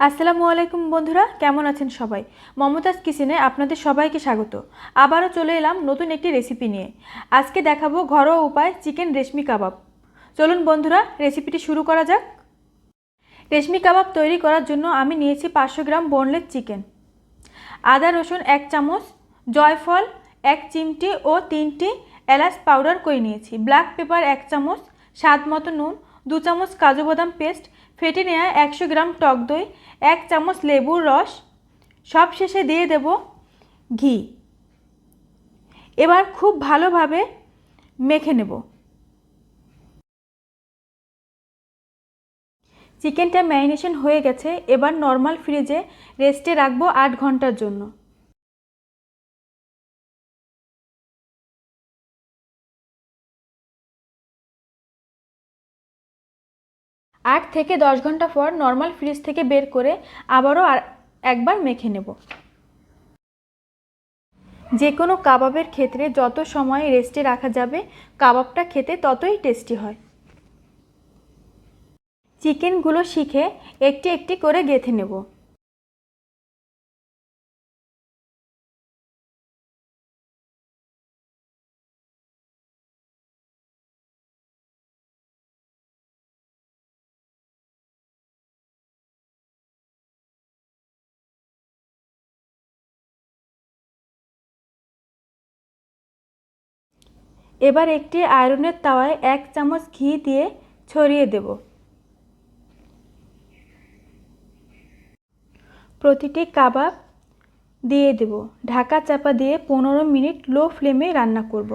আসসালামু আলাইকুম বন্ধুরা, কেমন আছেন সবাই? মমতাজ কিচেনে আপনাদের সবাইকে স্বাগত। আবারও চলে এলাম নতুন একটি রেসিপি নিয়ে। আজকে দেখাবো ঘরোয়া উপায় চিকেন রেশমি কাবাব। চলুন বন্ধুরা, রেসিপিটি শুরু করা যাক। রেশমি কাবাব তৈরি করার জন্য আমি নিয়েছি 500 গ্রাম বোনলেস চিকেন, আদা রসুন 1 চামচ, জয়ফল 1 চিমটি ও 3টি এলাচ পাউডার করে নিয়েছি, ব্ল্যাক পেপার 1 চামচ, স্বাদ মতো নুন, 2 চামচ কাজু বাদাম পেস্ট, ফেটে নেওয়া 100 গ্রাম টক দই, 1 চামচ লেবুর রস, সব শেষে দিয়ে দেব ঘি। এবার খুব ভালোভাবে মেখে নেব। চিকেনটা ম্যারিনেশন হয়ে গেছে, এবার নর্মাল ফ্রিজে রেস্টে রাখবো 8 ঘন্টার জন্য। 8 থেকে 10 ঘন্টা পর নর্মাল ফ্রিজ থেকে বের করে আবারও একবার মেখে নেব। যে কোনো কাবাবের ক্ষেত্রে যত সময় রেস্টে রাখা যাবে কাবাবটা খেতে ততই টেস্টি হয়। চিকেনগুলো শিখে একটি একটি করে গেঁথে নেব। এবার একটি আয়রনের তাওয়ায় 1 চামচ ঘি দিয়ে ছড়িয়ে দেব। প্রতিটি কাবাব দিয়ে দেব। ঢাকা চাপা দিয়ে 15 মিনিট লো ফ্লেমে রান্না করব।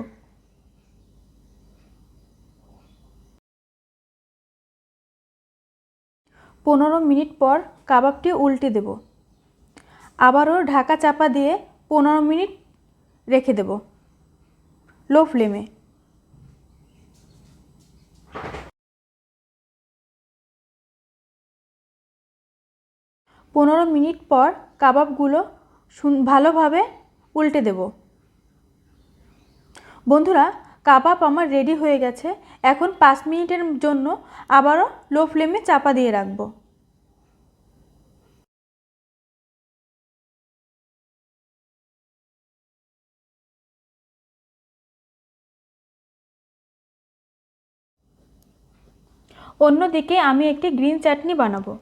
15 মিনিট পর কাবাবটি উল্টে দেব। আবারও ঢাকা চাপা দিয়ে 15 মিনিট রেখে দেব লো ফ্লেমে। 15 মিনিট পর কাবাবগুলো ভালোভাবে উল্টে দেব। বন্ধুরা, কাবাব আমার রেডি হয়ে গেছে। এখন 5 মিনিটের জন্য আবারও লো ফ্লেমে চাপা দিয়ে রাখব। অন্যদিকে আমি একটি গ্রিন চাটনি বানাবো।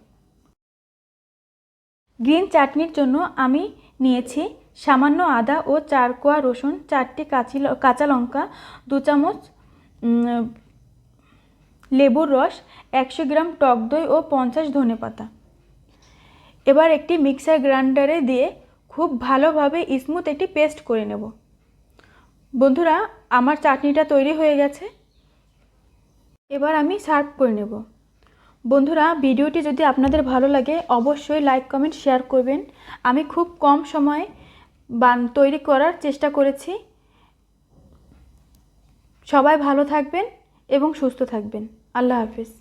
গ্রিন চাটনির জন্য আমি নিয়েছি সামান্য আদা ও 4 কোয়া রসুন, 4টি কাঁচা লঙ্কা, 2 চামচ লেবুর রস, 100 গ্রাম টক দই ও 50 ধনেপাতা। এবার একটি মিক্সার গ্রাইন্ডারে দিয়ে খুব ভালোভাবে স্মুথ একটি পেস্ট করে নেব। বন্ধুরা, আমার চাটনিটা তৈরি হয়ে গেছে। এবার আমি সার্ভ করে নেব। বন্ধুরা, ভিডিওটি যদি আপনাদের ভালো লাগে অবশ্যই লাইক কমেন্ট শেয়ার করবেন। আমি খুব কম সময়ে তৈরি করার চেষ্টা করেছি। সবাই ভালো থাকবেন এবং সুস্থ থাকবেন। আল্লাহ হাফেজ।